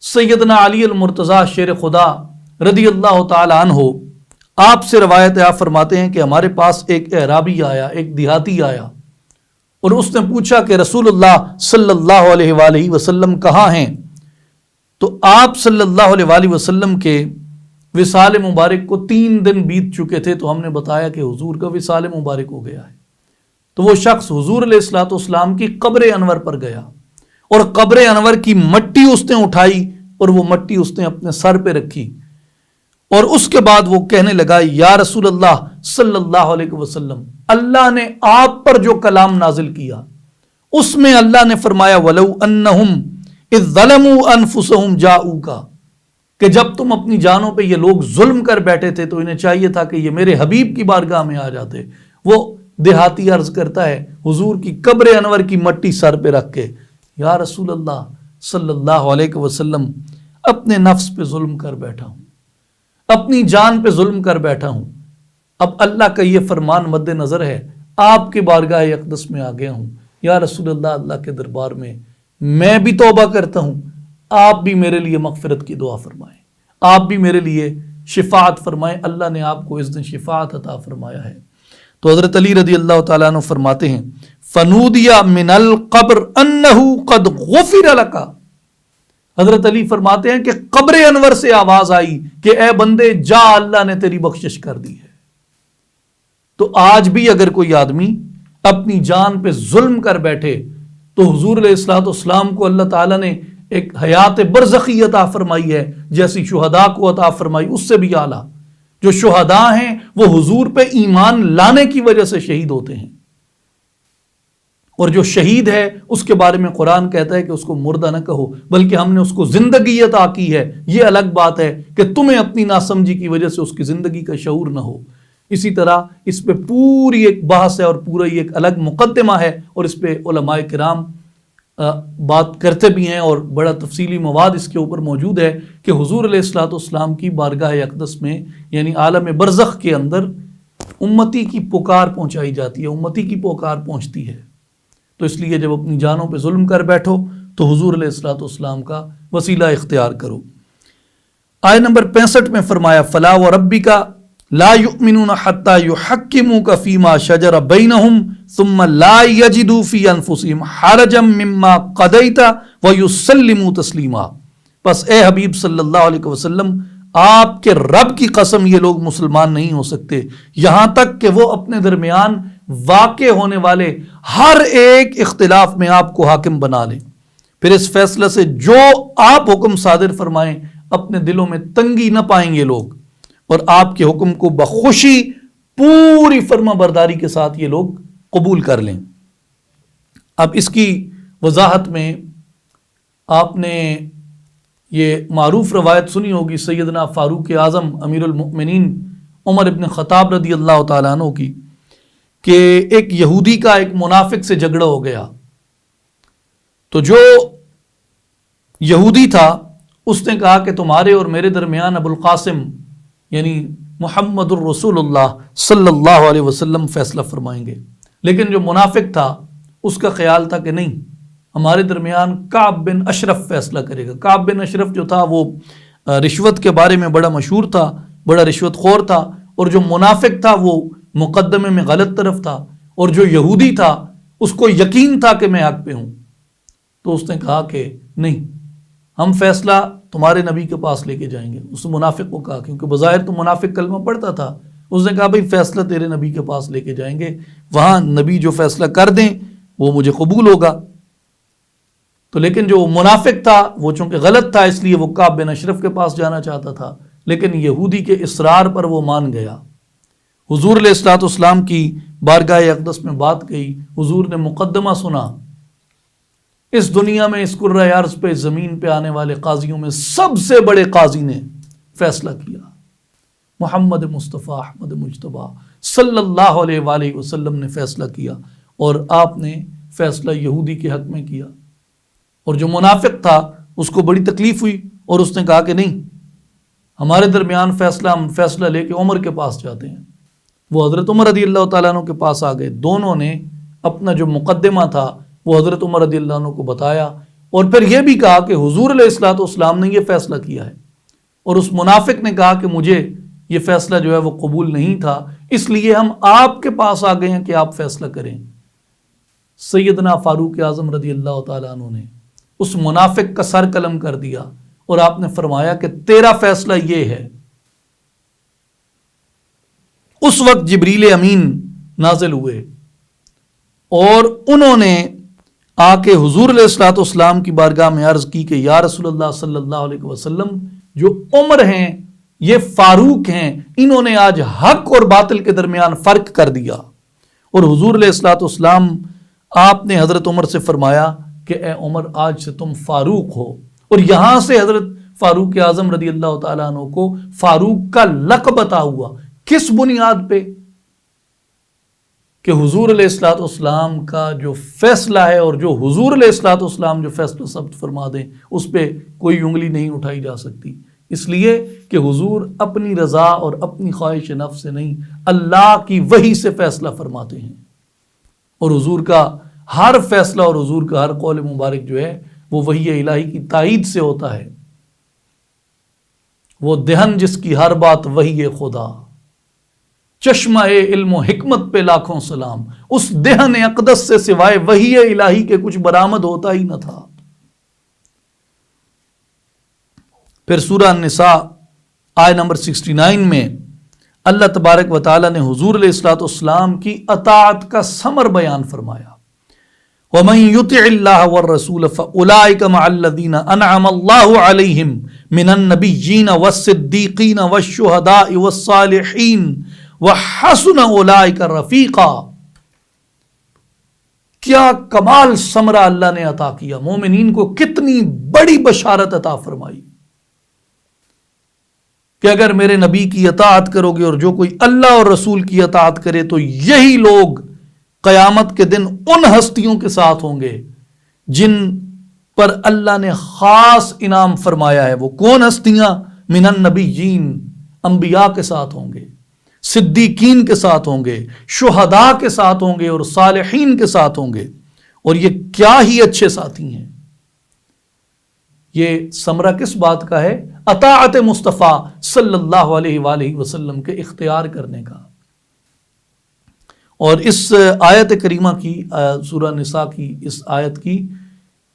سیدنا علی المرتضیٰ شیر خدا رضی اللہ تعالی عنہ آپ سے روایت آپ فرماتے ہیں کہ ہمارے پاس ایک اعرابی آیا، ایک دیہاتی آیا، اور اس نے پوچھا کہ رسول اللہ صلی اللہ علیہ وآلہ وسلم کہاں ہیں؟ تو آپ صلی اللہ علیہ وآلہ وسلم کے وصال مبارک کو 3 دن بیت چکے تھے، تو ہم نے بتایا کہ حضور کا وصال مبارک ہو گیا ہے۔ تو وہ شخص حضور علیہ الصلوۃ والسلام کی قبر انور پر گیا، اور قبر انور کی مٹی اس نے اٹھائی اور وہ مٹی اس نے اپنے سر پہ رکھی، اور اس کے بعد وہ کہنے لگا یا رسول اللہ صلی اللہ علیہ وسلم، اللہ نے آپ پر جو کلام نازل کیا اس میں اللہ نے فرمایا وَلَوْ أَنَّهُمْ إِذْ ظَلَمُوا أَنفُسَهُمْ جَاءُوكَ کہ جب تم اپنی جانوں پہ یہ لوگ ظلم کر بیٹھے تھے تو انہیں چاہیے تھا کہ یہ میرے حبیب کی بارگاہ میں آ جاتے۔ وہ دیہاتی عرض کرتا ہے حضور کی قبر انور کی مٹی سر پہ رکھ کے، یا رسول اللہ صلی اللہ علیہ وسلم، اپنے نفس پہ ظلم کر بیٹھا ہوں، اپنی جان پہ ظلم کر بیٹھا ہوں، اب اللہ کا یہ فرمان مد نظر ہے، آپ کے بارگاہ اقدس میں آ گیا ہوں، یا رسول اللہ، اللہ کے دربار میں بھی توبہ کرتا ہوں، آپ بھی میرے لیے مغفرت کی دعا فرمائیں، آپ بھی میرے لیے شفاعت فرمائیں۔ اللہ نے آپ کو اس دن شفاعت عطا فرمایا ہے۔ تو حضرت علی رضی اللہ تعالیٰ عنہ فرماتے ہیں فَنُودِيَ مِنَ الْقَبْرِ أَنَّهُ قَدْ غُفِرَ لَكَ، حضرت علی فرماتے ہیں کہ قبر انور سے آواز آئی کہ اے بندے جا، اللہ نے تیری بخشش کر دی ہے۔ تو آج بھی اگر کوئی آدمی اپنی جان پہ ظلم کر بیٹھے تو حضور علیہ الصلوۃ والسلام کو اللہ تعالیٰ نے ایک حیات برزخی عطا فرمائی ہے، جیسی شہداء کو عطا فرمائی، اس سے بھی اعلیٰ۔ جو شہداء ہیں وہ حضور پہ ایمان لانے کی وجہ سے شہید ہوتے ہیں، اور جو شہید ہے اس کے بارے میں قرآن کہتا ہے کہ اس کو مردہ نہ کہو، بلکہ ہم نے اس کو زندگی عطا کی ہے۔ یہ الگ بات ہے کہ تمہیں اپنی ناسمجھی کی وجہ سے اس کی زندگی کا شعور نہ ہو، اسی طرح اس پہ پوری ایک بحث ہے اور پورا یہ ایک الگ مقدمہ ہے، اور اس پہ علماء کرام بات کرتے بھی ہیں، اور بڑا تفصیلی مواد اس کے اوپر موجود ہے کہ حضور علیہ الصلوۃ والسلام کی بارگاہ اقدس میں یعنی عالم برزخ کے اندر امتی کی پکار پہنچائی جاتی ہے، امتی کی پکار پہنچتی ہے۔ تو اس لیے جب اپنی جانوں پہ ظلم کر بیٹھو تو حضور علیہ الصلوۃ والسلام کا وسیلہ اختیار کرو۔ آیت نمبر 65 میں فرمایا فلا وربک لا یؤمنون حتی یحکموک فیما شجر بینہم ثم لا یجدوا فی انفسہم حرجا مما قضیت ویسلموا تسلیما۔ پس اے حبیب صلی اللہ علیہ وسلم، آپ کے رب کی قسم یہ لوگ مسلمان نہیں ہو سکتے یہاں تک کہ وہ اپنے درمیان واقع ہونے والے ہر ایک اختلاف میں آپ کو حاکم بنا لیں، پھر اس فیصلہ سے جو آپ حکم صادر فرمائیں اپنے دلوں میں تنگی نہ پائیں گے لوگ، اور آپ کے حکم کو بخوشی پوری فرما برداری کے ساتھ یہ لوگ قبول کر لیں۔ اب اس کی وضاحت میں آپ نے یہ معروف روایت سنی ہوگی سیدنا فاروق اعظم امیر المؤمنین عمر ابن خطاب رضی اللہ تعالیٰ عنہ کی، کہ ایک یہودی کا ایک منافق سے جھگڑا ہو گیا، تو جو یہودی تھا اس نے کہا کہ تمہارے اور میرے درمیان ابو القاسم یعنی محمد الرسول اللہ صلی اللہ علیہ وسلم فیصلہ فرمائیں گے، لیکن جو منافق تھا اس کا خیال تھا کہ نہیں، ہمارے درمیان کعب بن اشرف فیصلہ کرے گا۔ کعب بن اشرف جو تھا وہ رشوت کے بارے میں بڑا مشہور تھا، بڑا رشوت خور تھا، اور جو منافق تھا وہ مقدمے میں غلط طرف تھا، اور جو یہودی تھا اس کو یقین تھا کہ میں حق پہ ہوں۔ تو اس نے کہا کہ نہیں، ہم فیصلہ تمہارے نبی کے پاس لے کے جائیں گے۔ اس منافق کو کہا، کیونکہ بظاہر تو منافق کلمہ پڑھتا تھا، اس نے کہا بھئی فیصلہ تیرے نبی کے پاس لے کے جائیں گے، وہاں نبی جو فیصلہ کر دیں وہ مجھے قبول ہوگا۔ تو لیکن جو منافق تھا وہ چونکہ غلط تھا، اس لیے وہ کعب بن اشرف کے پاس جانا چاہتا تھا، لیکن یہودی کے اصرار پر وہ مان گیا۔ حضور علیہ الصلوۃ والسلام کی بارگاہ اقدس میں بات گئی، حضور نے مقدمہ سنا، اس دنیا میں اس کرۂ ارض پہ زمین پہ آنے والے قاضیوں میں سب سے بڑے قاضی نے فیصلہ کیا، محمد مصطفیٰ احمد مجتبیٰ صلی اللہ علیہ وآلہ وسلم نے فیصلہ کیا، اور آپ نے فیصلہ یہودی کے حق میں کیا۔ اور جو منافق تھا اس کو بڑی تکلیف ہوئی، اور اس نے کہا کہ نہیں، ہمارے درمیان فیصلہ، ہم فیصلہ لے کے عمر کے پاس جاتے ہیں۔ وہ حضرت عمر رضی اللہ تعالیٰ عنہ کے پاس آ گئے، دونوں نے اپنا جو مقدمہ تھا وہ حضرت عمر رضی اللہ عنہ کو بتایا، اور پھر یہ بھی کہا کہ حضور علیہ الصلوۃ والسلام نے یہ فیصلہ کیا ہے، اور اس منافق نے کہا کہ مجھے یہ فیصلہ جو ہے وہ قبول نہیں تھا، اس لیے ہم آپ کے پاس آ گئے ہیں کہ آپ فیصلہ کریں۔ سیدنا فاروق اعظم رضی اللہ تعالیٰ عنہ نے اس منافق کا سر قلم کر دیا، اور آپ نے فرمایا کہ تیرا فیصلہ یہ ہے۔ اس وقت جبریل امین نازل ہوئے، اور انہوں نے آ کے حضور علیہ الصلوۃ والسلام کی بارگاہ میں عرض کی کہ یا رسول اللہ صلی اللہ علیہ وسلم، جو عمر ہیں یہ فاروق ہیں، انہوں نے آج حق اور باطل کے درمیان فرق کر دیا۔ اور حضور علیہ الصلوۃ والسلام آپ نے حضرت عمر سے فرمایا کہ اے عمر، آج سے تم فاروق ہو، اور یہاں سے حضرت فاروق اعظم رضی اللہ تعالیٰ عنہ کو فاروق کا لقب عطا ہوا۔ کس بنیاد پہ؟ کہ حضور علیہ الصلوۃ والسلام کا جو فیصلہ ہے، اور جو حضور علیہ الصلوۃ والسلام جو فیصلہ ثبت فرما دیں اس پہ کوئی انگلی نہیں اٹھائی جا سکتی، اس لیے کہ حضور اپنی رضا اور اپنی خواہش نفس سے نہیں، اللہ کی وحی سے فیصلہ فرماتے ہیں، اور حضور کا ہر فیصلہ اور حضور کا ہر قول مبارک جو ہے وہ وحی الہی کی تائید سے ہوتا ہے۔ وہ دہن جس کی ہر بات وحی خدا، چشمہ علم و حکمت پہ لاکھوں سلام، اس دہن اقدس سے سوائے وحی الہی کے کچھ برآمد ہوتا ہی نہ تھا۔ پھر سورہ النساء آیت نمبر 69 میں اللہ تبارک و تعالی نے حضور علیہ الصلوۃ والسلام کی اطاعت کا ثمر بیان فرمایا، وَمَن يُطِعِ اللَّهَ وَالرَّسُولَ فَأُولَٰئِكَ مَعَ الَّذِينَ أَنْعَمَ اللَّهُ عَلَيْهِمْ مِنَ النَّبِيِّينَ وَالصِّدِّيقِينَ وَالشُّهَدَاءِ وَالصَّالِحِينَ وَحَسُنَ أُولَٰئِكَ رَفِيقًا۔ کیا کمال ثمرہ اللہ نے عطا کیا، مومنین کو کتنی بڑی بشارت عطا فرمائی کہ اگر میرے نبی کی اطاعت کرو گے اور جو کوئی اللہ اور رسول کی اطاعت کرے تو یہی لوگ قیامت کے دن ان ہستیوں کے ساتھ ہوں گے جن پر اللہ نے خاص انعام فرمایا ہے۔ وہ کون ہستیاں؟ من النبیین، انبیاء کے ساتھ ہوں گے، صدیقین کے ساتھ ہوں گے، شہداء کے ساتھ ہوں گے اور صالحین کے ساتھ ہوں گے۔ اور یہ کیا ہی اچھے ساتھی ہیں۔ یہ ثمرہ کس بات کا ہے؟ اطاعت مصطفیٰ صلی اللہ علیہ وآلہ وسلم کے اختیار کرنے کا۔ اور اس آیت کریمہ کی، سورہ نساء کی اس آیت کی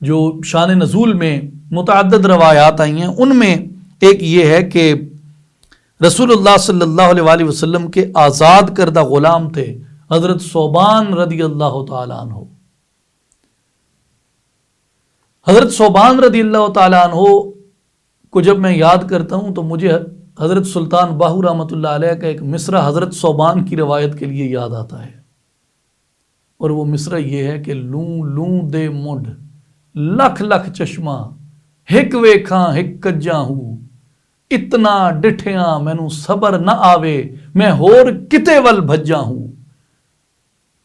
جو شان نزول میں متعدد روایات آئی ہیں، ان میں ایک یہ ہے کہ رسول اللہ صلی اللہ علیہ وآلہ وسلم کے آزاد کردہ غلام تھے حضرت ثوبان رضی اللہ تعالیٰ عنہ۔ حضرت ثوبان رضی اللہ تعالیٰ عنہ کو جب میں یاد کرتا ہوں تو مجھے حضرت سلطان باہو رحمۃ اللہ علیہ کا ایک مصرع حضرت ثوبان کی روایت کے لیے یاد آتا ہے، اور وہ مصرع یہ ہے کہ لوں لوں دے مڈ لکھ لکھ چشمہ ہک ویکھاں ہک کجاں ہوں، اتنا ڈٹھیاں مینوں صبر نہ آوے میں ہور کتے ول بھجاں ہوں۔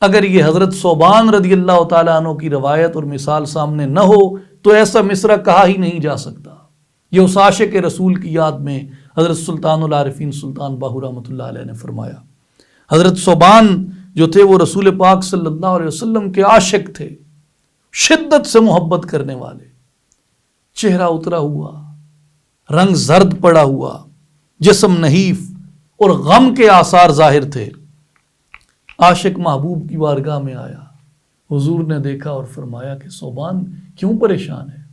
اگر یہ حضرت ثوبان رضی اللہ تعالیٰ عنہ کی روایت اور مثال سامنے نہ ہو تو ایسا مصرع کہا ہی نہیں جا سکتا۔ یہ اس عاشق رسول کی یاد میں حضرت سلطان العارفین سلطان باہو رحمۃ اللہ علیہ نے فرمایا۔ حضرت ثوبان جو تھے وہ رسول پاک صلی اللہ علیہ وسلم کے عاشق تھے، شدت سے محبت کرنے والے، چہرہ اترا ہوا، رنگ زرد پڑا ہوا، جسم نحیف اور غم کے آثار ظاہر تھے۔ عاشق محبوب کی بارگاہ میں آیا، حضور نے دیکھا اور فرمایا کہ ثوبان کیوں پریشان ہے؟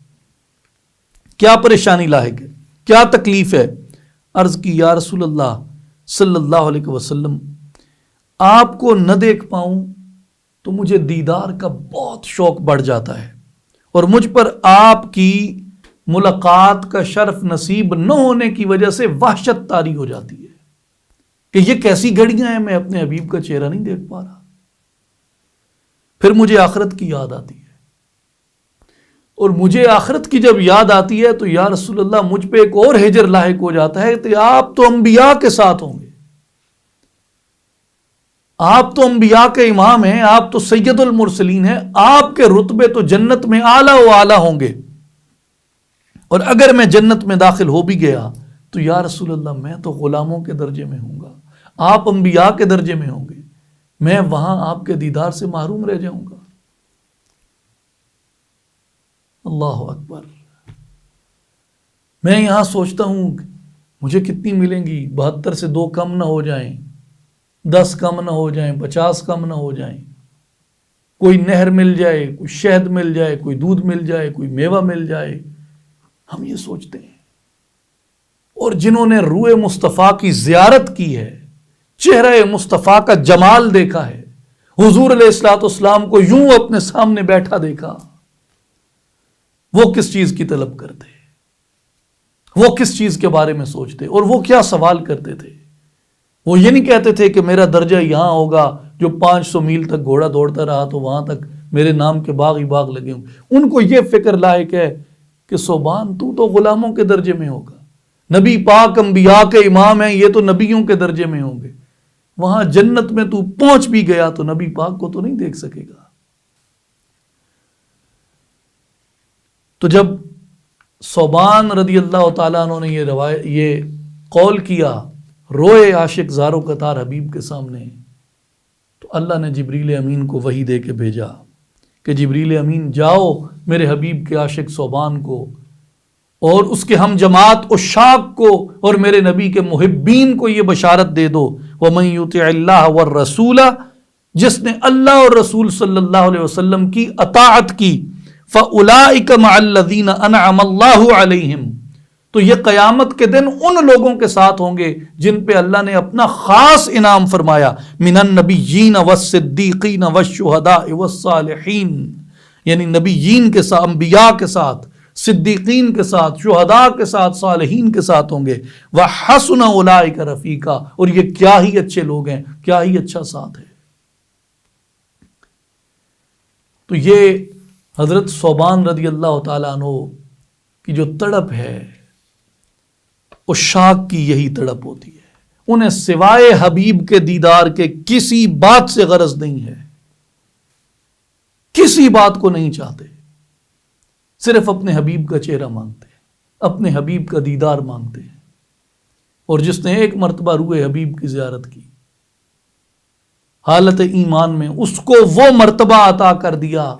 کیا پریشانی لاحق ہے؟ کیا تکلیف ہے؟ عرض کی یا رسول اللہ صلی اللہ علیہ وسلم، آپ کو نہ دیکھ پاؤں تو مجھے دیدار کا بہت شوق بڑھ جاتا ہے، اور مجھ پر آپ کی ملاقات کا شرف نصیب نہ ہونے کی وجہ سے وحشت طاری ہو جاتی ہے کہ یہ کیسی گھڑیاں ہیں، میں اپنے حبیب کا چہرہ نہیں دیکھ پا رہا۔ پھر مجھے آخرت کی یاد آتی ہے، اور مجھے آخرت کی جب یاد آتی ہے تو یا رسول اللہ مجھ پہ ایک اور ہجر لاحق ہو جاتا ہے کہ آپ تو انبیاء کے ساتھ ہوں گے، آپ تو انبیاء کے امام ہیں، آپ تو سید المرسلین ہیں، آپ کے رتبے تو جنت میں اعلیٰ و اعلیٰ ہوں گے، اور اگر میں جنت میں داخل ہو بھی گیا تو یا رسول اللہ میں تو غلاموں کے درجے میں ہوں گا، آپ انبیاء کے درجے میں ہوں گے، میں وہاں آپ کے دیدار سے محروم رہ جاؤں گا۔ اللہ اکبر۔ میں یہاں سوچتا ہوں مجھے کتنی ملیں گی، 72 سے 2 کم نہ ہو جائیں، 10 کم نہ ہو جائیں، 50 کم نہ ہو جائیں، کوئی نہر مل جائے، کوئی شہد مل جائے، کوئی دودھ مل جائے، کوئی میوہ مل جائے، ہم یہ سوچتے ہیں۔ اور جنہوں نے روح مصطفیٰ کی زیارت کی ہے، چہرہ مصطفیٰ کا جمال دیکھا ہے، حضور علیہ الصلوۃ والسلام کو یوں اپنے سامنے بیٹھا دیکھا، وہ کس چیز کی طلب کرتے، وہ کس چیز کے بارے میں سوچتے، اور وہ کیا سوال کرتے تھے؟ وہ یہ نہیں کہتے تھے کہ میرا درجہ یہاں ہوگا جو 500 میل تک گھوڑا دوڑتا رہا تو وہاں تک میرے نام کے باغ ہی باغ لگے ہوں۔ ان کو یہ فکر لاحق ہے کہ ثوبان تو غلاموں کے درجے میں ہوگا، نبی پاک انبیاء کے امام ہیں، یہ تو نبیوں کے درجے میں ہوں گے، وہاں جنت میں تو پہنچ بھی گیا تو نبی پاک کو تو نہیں دیکھ سکے گا۔ تو جب ثوبان رضی اللہ تعالیٰ عنہ نے یہ قول کیا، روئے عاشق زارو قطار حبیب کے سامنے، تو اللہ نے جبریل امین کو وحی دے کے بھیجا کہ جبریل امین جاؤ میرے حبیب کے عاشق ثوبان کو اور اس کے ہم جماعت عشاق کو اور میرے نبی کے محبین کو یہ بشارت دے دو، وَمَن يُطِعِ اللَّهَ وَالرَّسُولَ، جس نے اللہ اور رسول صلی اللہ علیہ وسلم کی اطاعت کی، فَأُولَئِكَ مَعَ الَّذِينَ أَنْعَمَ اللَّهُ عَلَيْهِمْ، تو یہ قیامت کے دن ان لوگوں کے ساتھ ہوں گے جن پہ اللہ نے اپنا خاص انعام فرمایا، من النبیین والصدیقین والشہداء والصالحین، یعنی نبیین کے ساتھ، انبیاء کے ساتھ، صدیقین کے ساتھ، شہداء کے ساتھ، صالحین کے ساتھ ہوں گے، وَحَسُنَ أُولَئِكَ رَفِيقًا، اور یہ کیا ہی اچھے لوگ ہیں، کیا ہی اچھا ساتھ ہے۔ تو یہ حضرت ثوبان رضی اللہ تعالیٰ عنہ کی جو تڑپ ہے، عشاق کی یہی تڑپ ہوتی ہے، انہیں سوائے حبیب کے دیدار کے کسی بات سے غرض نہیں ہے، کسی بات کو نہیں چاہتے، صرف اپنے حبیب کا چہرہ مانگتے ہیں، اپنے حبیب کا دیدار مانگتے ہیں۔ اور جس نے ایک مرتبہ روح حبیب کی زیارت کی حالت ایمان میں، اس کو وہ مرتبہ عطا کر دیا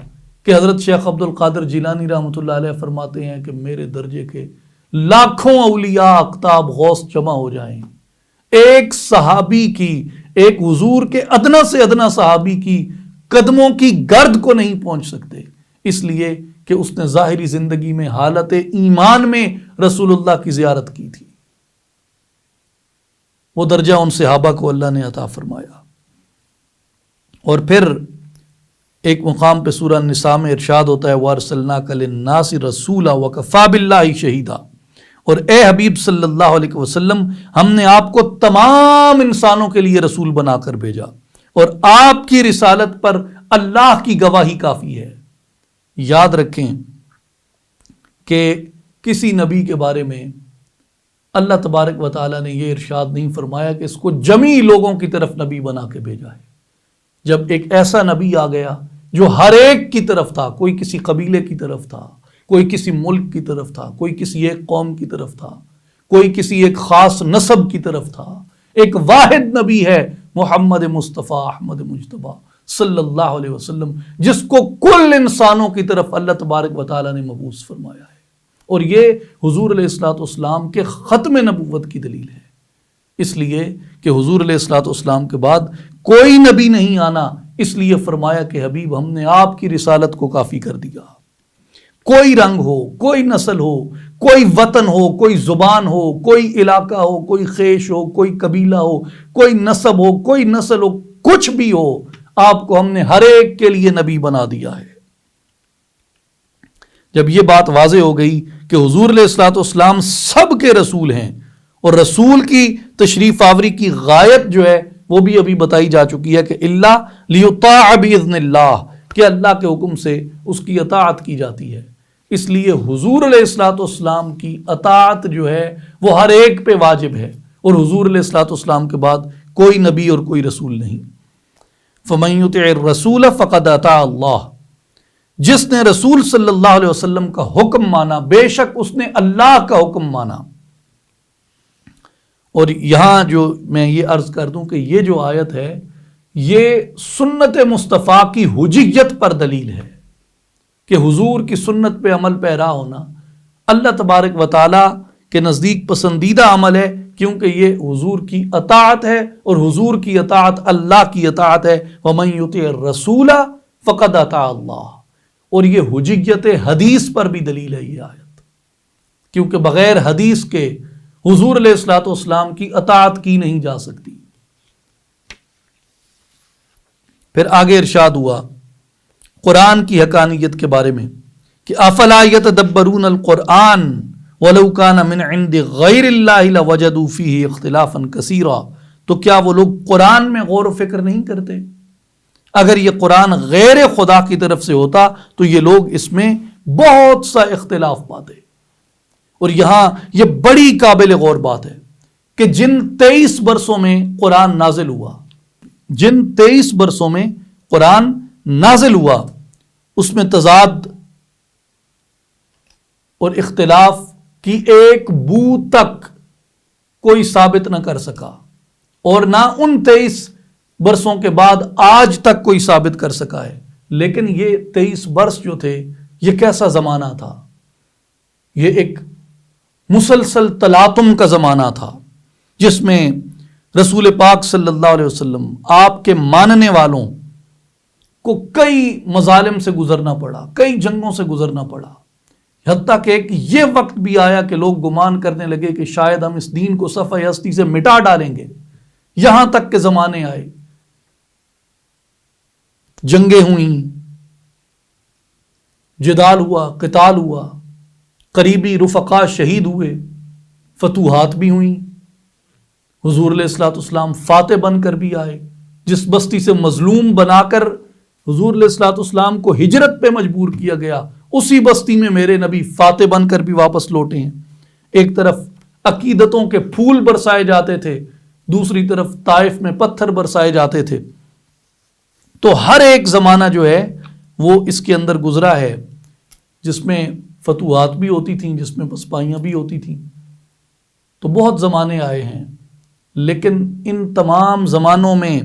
کہ حضرت شیخ عبد القادر جیلانی رحمۃ اللہ علیہ فرماتے ہیں کہ میرے درجے کے لاکھوں اولیاء اقطاب غوث جمع ہو جائیں، ایک صحابی کی، ایک حضور کے ادنا سے ادنا صحابی کی قدموں کی گرد کو نہیں پہنچ سکتے، اس لیے کہ اس نے ظاہری زندگی میں حالت ایمان میں رسول اللہ کی زیارت کی تھی۔ وہ درجہ ان صحابہ کو اللہ نے عطا فرمایا۔ اور پھر ایک مقام پہ سورہ النساء میں ارشاد ہوتا ہے وَأَرْسَلْنَاكَ لِلنَّاسِ رَسُولًا وَكَفَىٰ بِاللَّهِ شَهِيدًا، اور اے حبیب صلی اللہ علیہ وسلم ہم نے آپ کو تمام انسانوں کے لیے رسول بنا کر بھیجا، اور آپ کی رسالت پر اللہ کی گواہی کافی ہے۔ یاد رکھیں کہ کسی نبی کے بارے میں اللہ تبارک و تعالیٰ نے یہ ارشاد نہیں فرمایا کہ اس کو جمی لوگوں کی طرف نبی بنا کے بھیجا ہے۔ جب ایک ایسا نبی آ گیا جو ہر ایک کی طرف تھا، کوئی کسی قبیلے کی طرف تھا، کوئی کسی ملک کی طرف تھا، کوئی کسی ایک قوم کی طرف تھا، کوئی کسی ایک خاص نسب کی طرف تھا، ایک واحد نبی ہے محمد مصطفیٰ احمد مجتبیٰ صلی اللہ علیہ وسلم، جس کو کل انسانوں کی طرف اللہ تبارک و تعالیٰ نے مبعوث فرمایا ہے۔ اور یہ حضور علیہ الصلوۃ والسلام کے ختم نبوت کی دلیل ہے، اس لیے کہ حضور علیہ الصلوۃ والسلام کے بعد کوئی نبی نہیں آنا، اس لیے فرمایا کہ حبیب ہم نے آپ کی رسالت کو کافی کر دیا۔ کوئی رنگ ہو، کوئی نسل ہو، کوئی وطن ہو، کوئی زبان ہو، کوئی علاقہ ہو، کوئی خیش ہو، کوئی قبیلہ ہو، کوئی نسب ہو، کوئی نسل ہو، کچھ بھی ہو، آپ کو ہم نے ہر ایک کے لیے نبی بنا دیا ہے۔ جب یہ بات واضح ہو گئی کہ حضور علیہ الصلوۃ والسلام سب کے رسول ہیں، اور رسول کی تشریف آوری کی غایت جو ہے وہ بھی ابھی بتائی جا چکی ہے کہ اللہ لیطاع باذن اللہ، کہ اللہ کے حکم سے اس کی اطاعت کی جاتی ہے، اس لیے حضور علیہ الصلوۃ والسلام کی اطاعت جو ہے وہ ہر ایک پہ واجب ہے، اور حضور علیہ الصلوۃ والسلام کے بعد کوئی نبی اور کوئی رسول نہیں۔ فمن یطع الرسول فقد اطاع اللہ، جس نے رسول صلی اللہ علیہ وسلم کا حکم مانا بے شک اس نے اللہ کا حکم مانا۔ اور یہاں جو میں یہ عرض کر دوں کہ یہ جو آیت ہے یہ سنت مصطفیٰ کی حجیت پر دلیل ہے کہ حضور کی سنت پہ عمل پیرا ہونا اللہ تبارک و تعالیٰ کے نزدیک پسندیدہ عمل ہے، کیونکہ یہ حضور کی اطاعت ہے، اور حضور کی اطاعت اللہ کی اطاعت ہے۔ وَمَن يُطِعِ الرَّسُولَ فَقَدْ أَطَاعَ اللَّهَ، اور یہ حجیت حدیث پر بھی دلیل ہے یہ آیت، کیونکہ بغیر حدیث کے حضور علیہ الصلوۃ والسلام کی اطاعت کی نہیں جا سکتی۔ پھر آگے ارشاد ہوا قرآن کی حقانیت کے بارے میں کہ افلا یتدبرون القرآن ولو کان من عند غیر اللہ لوجدوا فیہ اختلافا کثیرا، تو کیا وہ لوگ قرآن میں غور و فکر نہیں کرتے؟ اگر یہ قرآن غیر خدا کی طرف سے ہوتا تو یہ لوگ اس میں بہت سا اختلاف پاتے۔ اور یہاں یہ بڑی قابل غور بات ہے کہ جن 23 برسوں میں قرآن نازل ہوا، جن 23 برسوں میں قرآن نازل ہوا، اس میں تضاد اور اختلاف کی ایک بو تک کوئی ثابت نہ کر سکا، اور نہ ان 23 برسوں کے بعد آج تک کوئی ثابت کر سکا ہے۔ لیکن یہ 23 برس جو تھے یہ کیسا زمانہ تھا؟ یہ ایک مسلسل تلاطم کا زمانہ تھا، جس میں رسول پاک صلی اللہ علیہ وسلم آپ کے ماننے والوں کو کئی مظالم سے گزرنا پڑا، کئی جنگوں سے گزرنا پڑا، حتیٰ کہ ایک یہ وقت بھی آیا کہ لوگ گمان کرنے لگے کہ شاید ہم اس دین کو صفحہ ہستی سے مٹا ڈالیں گے۔ یہاں تک کہ زمانے آئے، جنگیں ہوئیں، جدال ہوا، قتال ہوا، قریبی رفقا شہید ہوئے، فتوحات بھی ہوئیں، حضور علیہ الصلوۃ والسلام فاتح بن کر بھی آئے، جس بستی سے مظلوم بنا کر حضور علیہ الصلوۃ والسلام کو ہجرت پہ مجبور کیا گیا، اسی بستی میں میرے نبی فاتح بن کر بھی واپس لوٹے ہیں۔ ایک طرف عقیدتوں کے پھول برسائے جاتے تھے، دوسری طرف طائف میں پتھر برسائے جاتے تھے. تو ہر ایک زمانہ جو ہے وہ اس کے اندر گزرا ہے، جس میں فتوحات بھی ہوتی تھیں، جس میں پسپائیاں بھی ہوتی تھیں. تو بہت زمانے آئے ہیں، لیکن ان تمام زمانوں میں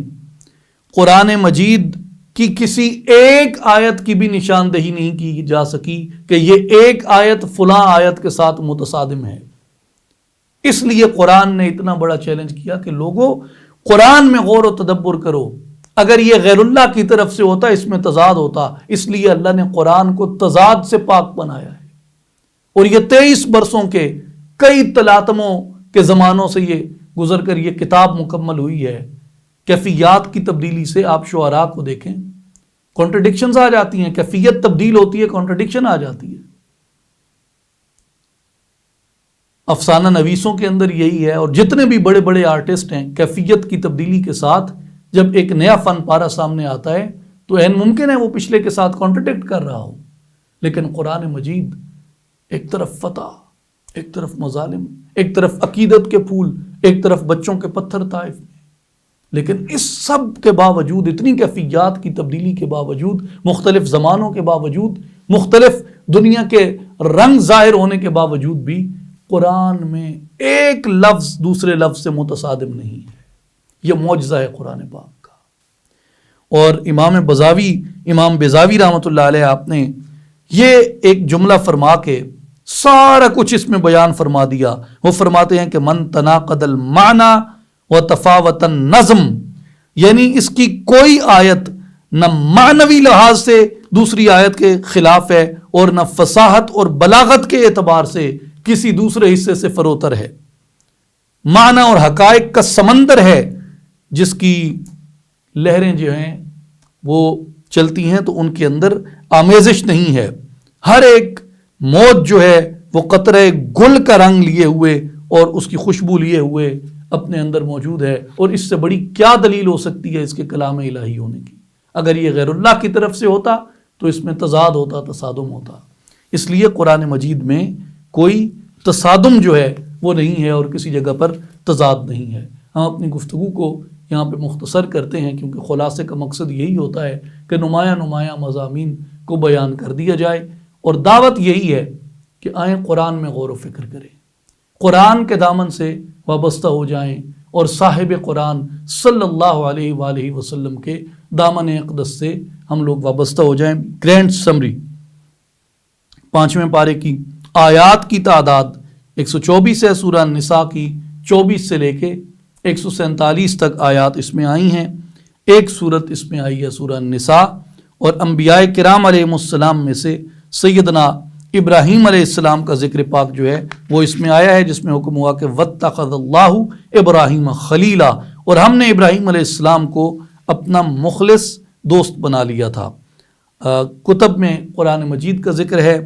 قرآن مجید کی کسی ایک آیت کی بھی نشاندہی نہیں کی جا سکی کہ یہ ایک آیت فلاں آیت کے ساتھ متصادم ہے. اس لیے قرآن نے اتنا بڑا چیلنج کیا کہ لوگوں قرآن میں غور و تدبر کرو. اگر یہ غیر اللہ کی طرف سے ہوتا اس میں تضاد ہوتا، اس لیے اللہ نے قرآن کو تضاد سے پاک بنایا ہے. اور یہ 23 برسوں کے کئی تلاطموں کے زمانوں سے یہ گزر کر یہ کتاب مکمل ہوئی ہے. کیفیات کی تبدیلی سے آپ شعراء کو دیکھیں، کانٹرڈکشنز آ جاتی ہیں، کیفیت تبدیل ہوتی ہے، کانٹرڈکشن آ جاتی ہے. افسانہ نویسوں کے اندر یہی ہے، اور جتنے بھی بڑے بڑے آرٹسٹ ہیں، کیفیت کی تبدیلی کے ساتھ جب ایک نیا فن پارہ سامنے آتا ہے تو عین ممکن ہے وہ پچھلے کے ساتھ کانٹرڈکٹ کر رہا ہو. لیکن قرآن مجید ایک طرف فتح، ایک طرف مظالم، ایک طرف عقیدت کے پھول، ایک طرف بچوں کے پتھر طائف میں. لیکن اس سب کے باوجود، اتنی کیفیات کی تبدیلی کے باوجود، مختلف زمانوں کے باوجود، مختلف دنیا کے رنگ ظاہر ہونے کے باوجود بھی قرآن میں ایک لفظ دوسرے لفظ سے متصادم نہیں ہے. یہ معجزہ ہے قرآن پاک کا. اور امام بیضاوی رحمۃ اللہ علیہ آپ نے یہ ایک جملہ فرما کے سارا کچھ اس میں بیان فرما دیا. وہ فرماتے ہیں کہ من تناقض المعنی و تفاوت النظم، یعنی اس کی کوئی آیت نہ معنوی لحاظ سے دوسری آیت کے خلاف ہے اور نہ فصاحت اور بلاغت کے اعتبار سے کسی دوسرے حصے سے فروتر ہے. معنی اور حقائق کا سمندر ہے جس کی لہریں جو ہیں وہ چلتی ہیں تو ان کے اندر آمیزش نہیں ہے. ہر ایک موج جو ہے وہ قطرے گل کا رنگ لیے ہوئے اور اس کی خوشبو لیے ہوئے اپنے اندر موجود ہے. اور اس سے بڑی کیا دلیل ہو سکتی ہے اس کے کلام الہی ہونے کی؟ اگر یہ غیر اللہ کی طرف سے ہوتا تو اس میں تضاد ہوتا، تصادم ہوتا. اس لیے قرآن مجید میں کوئی تصادم جو ہے وہ نہیں ہے اور کسی جگہ پر تضاد نہیں ہے. ہم اپنی گفتگو کو یہاں پہ مختصر کرتے ہیں کیونکہ خلاصے کا مقصد یہی ہوتا ہے کہ نمایاں مضامین کو بیان کر دیا جائے. اور دعوت یہی ہے کہ آئیں قرآن میں غور و فکر کریں، قرآن کے دامن سے وابستہ ہو جائیں اور صاحب قرآن صلی اللہ علیہ وآلہ وسلم کے دامن اقدس سے ہم لوگ وابستہ ہو جائیں. گرینڈ سمری 5ویں پارے کی آیات کی تعداد 124 ہے. سورہ النساء کی 24 سے لے کے 147 تک آیات اس میں آئی ہیں. ایک سورت اس میں آئی ہے سورہ النساء. اور انبیاء کرام علیہ السلام میں سے سیدنا ابراہیم علیہ السلام کا ذکر پاک جو ہے وہ اس میں آیا ہے، جس میں حکم ہوا کہ وَاتَّخَذَ اللَّهُ ابراہیم خلیلا، اور ہم نے ابراہیم علیہ السلام کو اپنا مخلص دوست بنا لیا تھا. کتب میں قرآن مجید کا ذکر ہے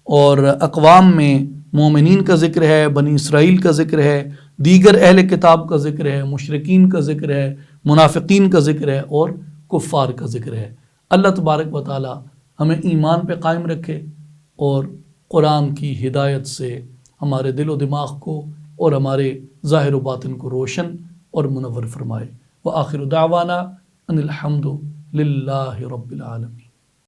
اور اقوام میں مومنین کا ذکر ہے، بنی اسرائیل کا ذکر ہے، دیگر اہل کتاب کا ذکر ہے، مشرکین کا ذکر ہے، منافقین کا ذکر ہے اور کفار کا ذکر ہے. اللہ تبارک و تعالی ہمیں ایمان پہ قائم رکھے اور قرآن کی ہدایت سے ہمارے دل و دماغ کو اور ہمارے ظاہر و باطن کو روشن اور منور فرمائے. وآخر دعوانا ان الحمد للہ رب العالمین.